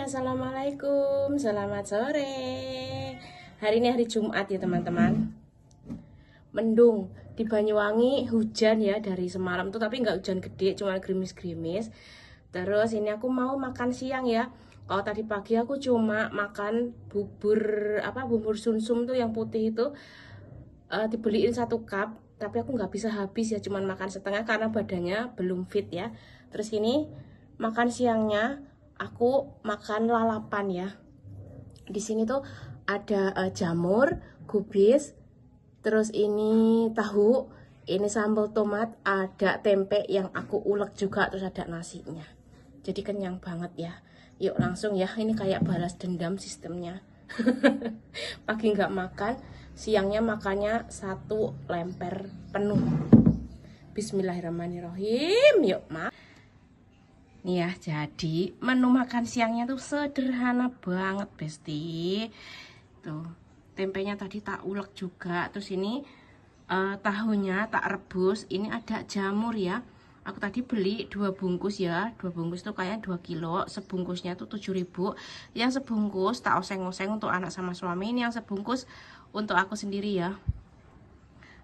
Assalamualaikum, selamat sore. Hari ini hari Jumat ya teman-teman. Mendung, di Banyuwangi hujan ya dari semalam tuh, tapi nggak hujan gede, cuma gerimis-gerimis. Terus ini aku mau makan siang ya. Kalau tadi pagi aku cuma makan bubur sumsum tuh yang putih itu, dibeliin 1 cup, tapi aku nggak bisa habis ya, cuman makan setengah karena badannya belum fit ya. Terus ini makan siangnya aku makan lalapan ya. Di sini tuh ada jamur, kubis, terus ini tahu, ini sambal tomat, ada tempe yang aku ulek juga, terus ada nasinya. Jadi kenyang banget ya. Yuk langsung ya, ini kayak balas dendam sistemnya. Pagi nggak makan, siangnya makannya 1 lemper penuh. Bismillahirrahmanirrahim. Yuk nih ya, jadi menu makan siangnya tuh sederhana banget besti. Tuh, tempenya tadi tak ulek juga. Terus ini tahunya tak rebus. Ini ada jamur ya. Aku tadi beli 2 bungkus ya. 2 bungkus tuh kayaknya 2 kilo. Sebungkusnya tuh 7.000. Yang sebungkus tak oseng-oseng untuk anak sama suami. Ini yang sebungkus untuk aku sendiri ya.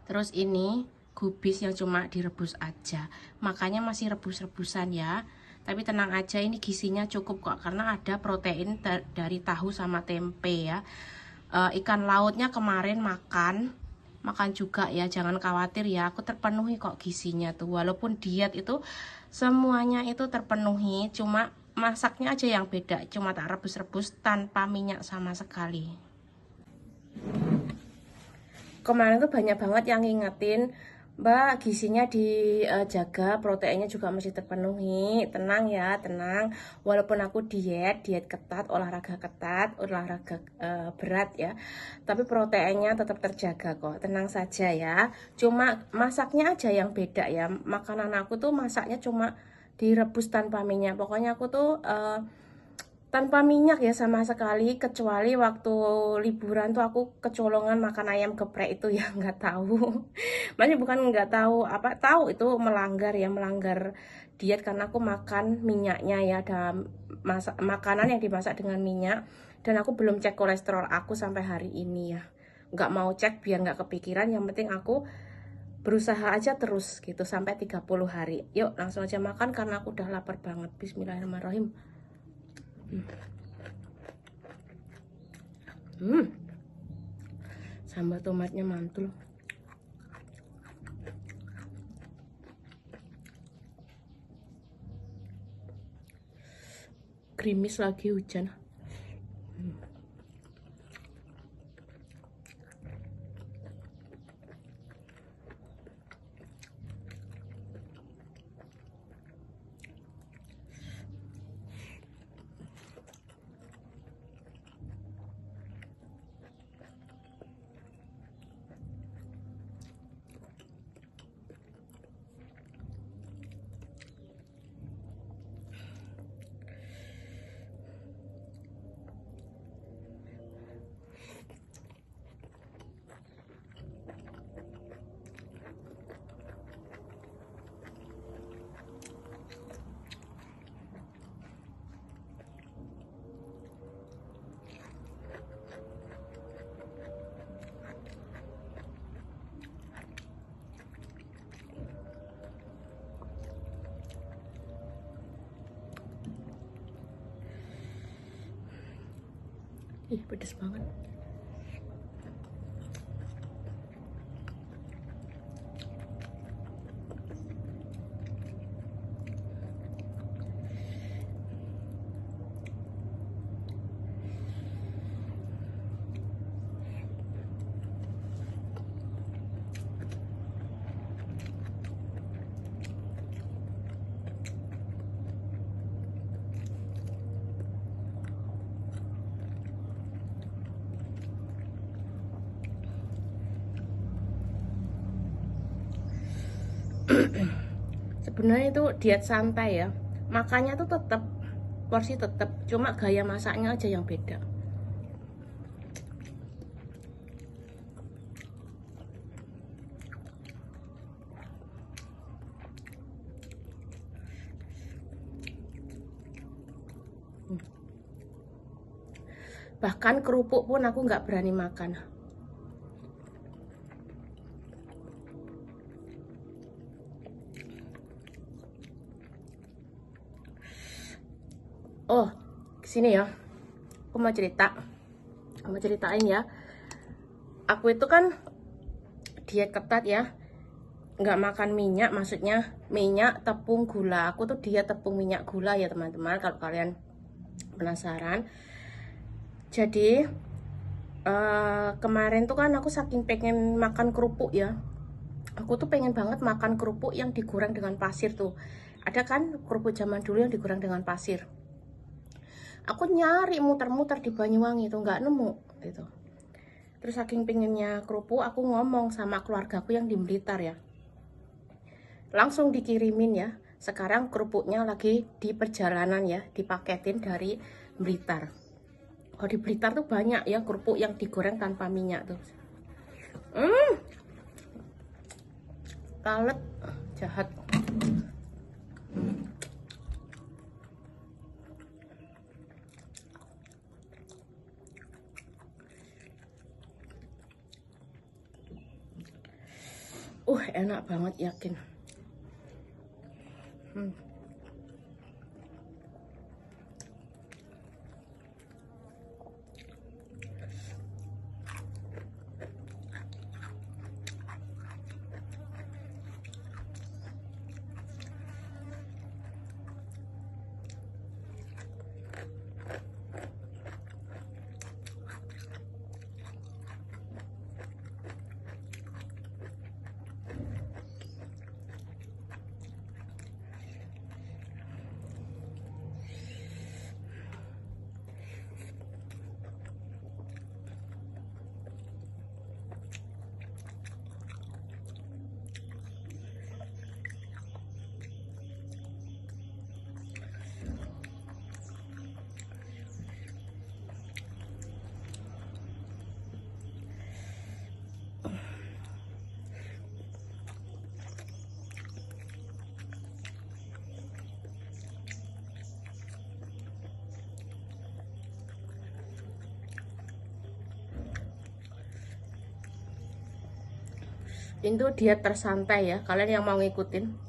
Terus ini kubis yang cuma direbus aja. Makanya masih rebus-rebusan ya. Tapi tenang aja, ini gizinya cukup kok, karena ada protein dari tahu sama tempe ya. Ikan lautnya kemarin makan juga ya, jangan khawatir ya, aku terpenuhi kok gizinya tuh. Walaupun diet itu semuanya itu terpenuhi, cuma masaknya aja yang beda, cuma tak rebus-rebus tanpa minyak sama sekali. Kemarin tuh banyak banget yang ngingetin, Mbak, gizinya dijaga, proteinnya juga masih terpenuhi. Tenang ya, tenang. Walaupun aku diet ketat, olahraga berat ya, tapi proteinnya tetap terjaga kok. Tenang saja ya. Cuma masaknya aja yang beda ya. Makanan aku tuh masaknya cuma direbus tanpa minyak. Pokoknya aku tuh tanpa minyak ya sama sekali, kecuali waktu liburan tuh aku kecolongan makan ayam geprek itu ya, nggak tahu. Makanya bukan nggak tahu, apa tahu itu melanggar diet, karena aku makan minyaknya ya, ada makanan yang dimasak dengan minyak, dan aku belum cek kolesterol aku sampai hari ini ya. Nggak mau cek biar nggak kepikiran, yang penting aku berusaha aja terus gitu sampai 30 hari. Yuk langsung aja makan karena aku udah lapar banget. Bismillahirrahmanirrahim. Sambal tomatnya mantul. Gerimis lagi hujan. Ih, pedes banget. Sebenarnya itu diet santai ya, makannya tuh tetap porsi tetap, cuma gaya masaknya aja yang beda. Bahkan kerupuk pun aku nggak berani makan. Oh, kesini ya. Aku mau ceritain ya. Aku itu kan diet ketat ya, nggak makan minyak, maksudnya minyak, tepung, gula. Aku tuh diet tepung, minyak, gula ya teman-teman, kalau kalian penasaran. Jadi kemarin tuh kan aku saking pengen makan kerupuk ya, aku tuh pengen banget makan kerupuk yang digoreng dengan pasir tuh. Ada kan kerupuk zaman dulu yang digoreng dengan pasir. Aku nyari muter-muter di Banyuwangi itu nggak nemu gitu. Terus saking pengennya kerupuk, aku ngomong sama keluargaku yang di Blitar ya, langsung dikirimin ya. Sekarang kerupuknya lagi di perjalanan ya, dipaketin dari Blitar. Kalau di Blitar tuh banyak ya kerupuk yang digoreng tanpa minyak tuh. Kalet jahat. Enak banget yakin. Itu diet tersantai ya, kalian yang mau ngikutin.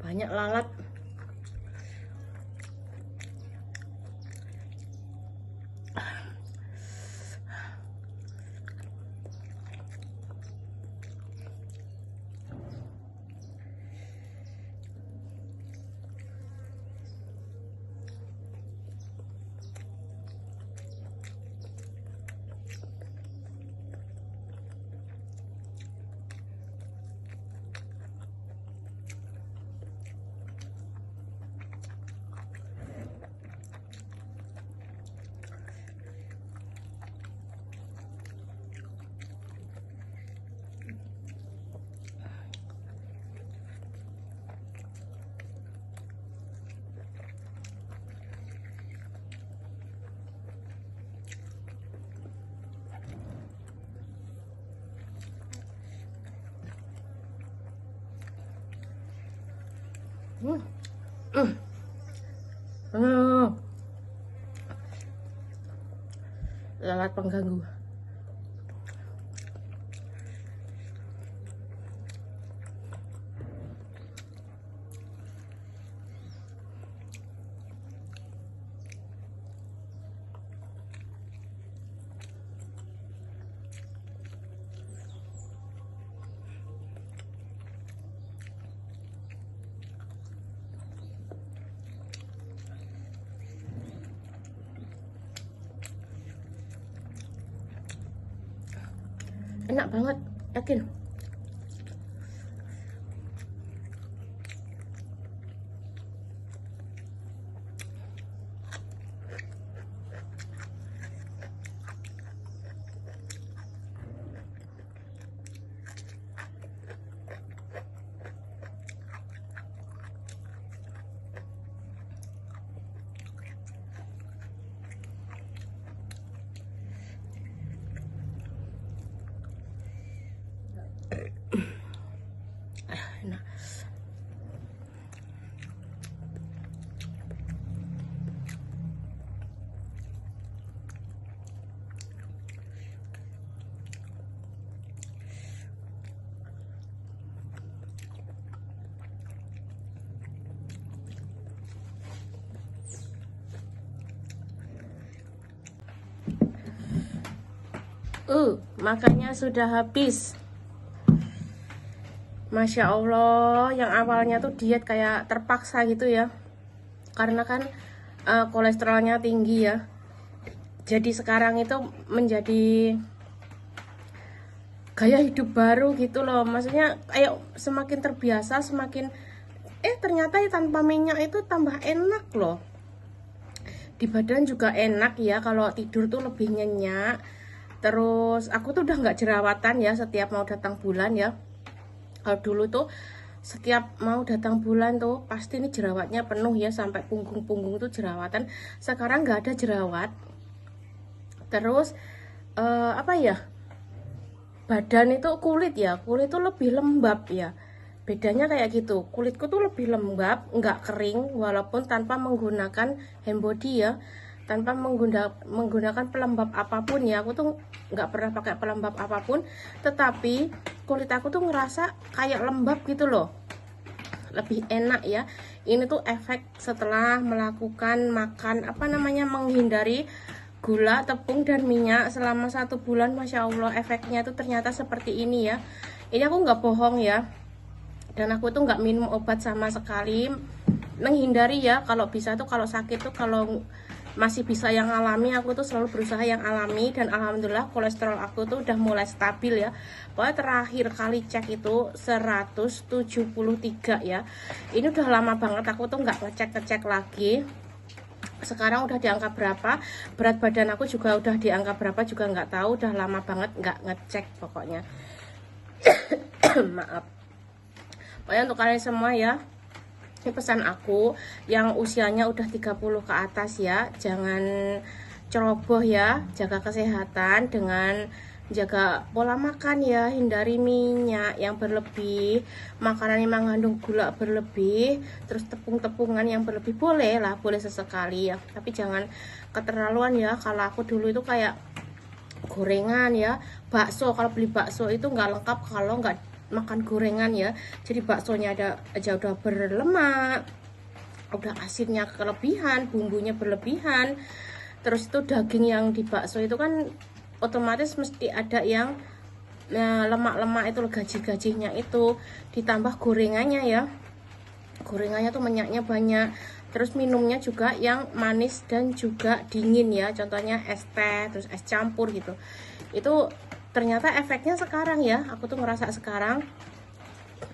Banyak lalat. Lalat pengganggu. Enak banget, yakin. Enak. Makannya sudah habis. Masya Allah, yang awalnya tuh diet kayak terpaksa gitu ya, karena kan kolesterolnya tinggi ya. Jadi sekarang itu menjadi gaya hidup baru gitu loh. Maksudnya ayo semakin terbiasa, semakin ternyata ya tanpa minyak itu tambah enak loh. Di badan juga enak ya, kalau tidur tuh lebih nyenyak. Terus aku tuh udah nggak jerawatan ya setiap mau datang bulan ya. Kalau dulu tuh setiap mau datang bulan tuh pasti ini jerawatnya penuh ya, sampai punggung-punggung tuh jerawatan. Sekarang nggak ada jerawat. Terus apa ya, badan itu kulit tuh lebih lembab ya. Bedanya kayak gitu, kulitku tuh lebih lembab, nggak kering, walaupun tanpa menggunakan hand body ya, tanpa menggunakan pelembab apapun ya. Aku tuh nggak pernah pakai pelembab apapun, tetapi kulit aku tuh ngerasa kayak lembab gitu loh, lebih enak ya. Ini tuh efek setelah melakukan makan menghindari gula, tepung, dan minyak selama 1 bulan. Masya Allah, efeknya tuh ternyata seperti ini ya. Ini aku nggak bohong ya, dan aku tuh nggak minum obat sama sekali, menghindari ya. Kalau bisa tuh, kalau sakit tuh, kalau masih bisa yang alami, aku tuh selalu berusaha yang alami. Dan alhamdulillah kolesterol aku tuh udah mulai stabil ya. Pokoknya terakhir kali cek itu 173 ya. Ini udah lama banget aku tuh nggak ngecek lagi. Sekarang udah di angka berapa, berat badan aku juga udah di angka berapa juga nggak tahu. Udah lama banget nggak ngecek pokoknya. Maaf. Pokoknya untuk kalian semua ya, ini pesan aku yang usianya udah 30 ke atas ya, jangan ceroboh ya, jaga kesehatan dengan jaga pola makan ya, hindari minyak yang berlebih, makanan yang mengandung gula berlebih, terus tepung-tepungan yang berlebih boleh lah, boleh sesekali ya, tapi jangan keterlaluan ya. Kalau aku dulu itu kayak gorengan ya, bakso, kalau beli bakso itu nggak lengkap kalau nggak makan gorengan ya. Jadi baksonya aja udah berlemak, udah asinnya kelebihan, bumbunya berlebihan. Terus itu daging yang di bakso itu kan otomatis mesti ada yang lemak-lemak itu, gaji-gajinya itu, ditambah gorengannya ya. Gorengannya tuh minyaknya banyak. Terus minumnya juga yang manis dan juga dingin ya, contohnya es teh, terus es campur gitu. Itu ternyata efeknya sekarang ya, aku tuh ngerasa sekarang.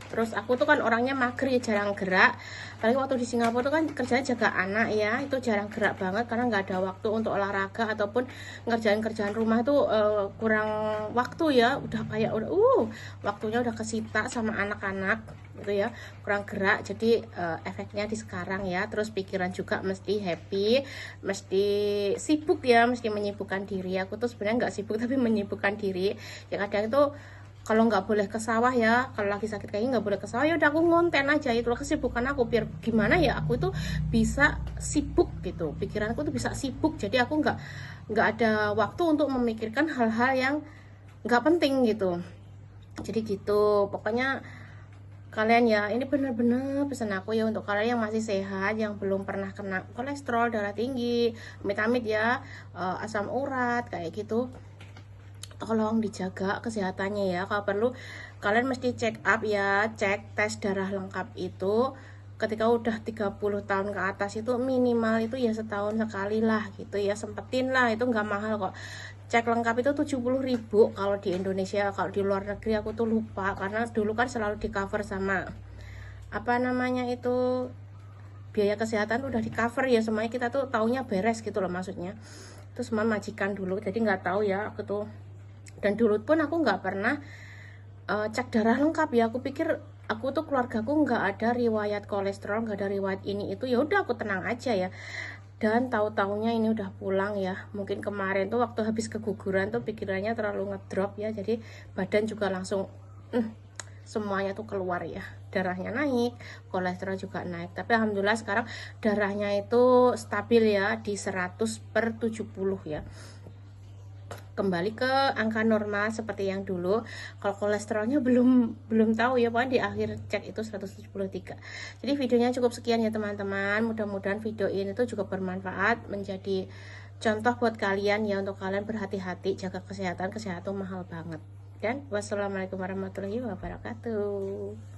Terus aku tuh kan orangnya mager ya, jarang gerak. Apalagi waktu di Singapura tuh kan kerjanya jaga anak ya, itu jarang gerak banget karena nggak ada waktu untuk olahraga ataupun ngerjain kerjaan rumah tuh kurang waktu ya. Udah kayak waktunya udah kesita sama anak-anak gitu ya, kurang gerak. Jadi efeknya di sekarang ya. Terus pikiran juga mesti happy, mesti sibuk ya, mesti menyibukkan diri. Aku tuh sebenarnya nggak sibuk tapi menyibukkan diri. Yang kadang itu kalau nggak boleh ke sawah ya, kalau lagi sakit kayak nggak boleh ke sawah, ya udah aku ngonten aja, itulah kesibukan aku, biar gimana ya aku itu bisa sibuk gitu, pikiranku tuh bisa sibuk, jadi aku nggak ada waktu untuk memikirkan hal-hal yang nggak penting gitu. Jadi gitu pokoknya kalian ya, ini bener-bener pesan aku ya untuk kalian yang masih sehat, yang belum pernah kena kolesterol, darah tinggi, amit-amit ya, asam urat kayak gitu, tolong dijaga kesehatannya ya. Kalau perlu kalian mesti check up ya, cek tes darah lengkap itu ketika udah 30 tahun ke atas, itu minimal itu ya setahun sekali lah gitu ya, sempetin lah, itu nggak mahal kok. Cek lengkap itu 70.000 kalau di Indonesia, kalau di luar negeri aku tuh lupa, karena dulu kan selalu di cover sama apa namanya itu, biaya kesehatan tuh udah di cover ya semuanya, kita tuh taunya beres gitu loh maksudnya. Itu semua majikan dulu, jadi nggak tahu ya aku tuh. Dan dulu pun aku nggak pernah cek darah lengkap ya, aku pikir aku tuh keluargaku nggak ada riwayat kolesterol, nggak ada riwayat ini itu, ya udah aku tenang aja ya. Dan tahu-taunya ini udah pulang ya, mungkin kemarin tuh waktu habis keguguran tuh pikirannya terlalu ngedrop ya, jadi badan juga langsung semuanya tuh keluar ya, darahnya naik, kolesterol juga naik. Tapi alhamdulillah sekarang darahnya itu stabil ya di 100/70 ya, kembali ke angka normal seperti yang dulu. Kalau kolesterolnya belum tahu ya, pokoknya di akhir cek itu 173. Jadi videonya cukup sekian ya teman-teman, mudah-mudahan video ini tuh juga bermanfaat, menjadi contoh buat kalian ya, untuk kalian berhati-hati jaga kesehatan mahal banget. Dan wassalamualaikum warahmatullahi wabarakatuh.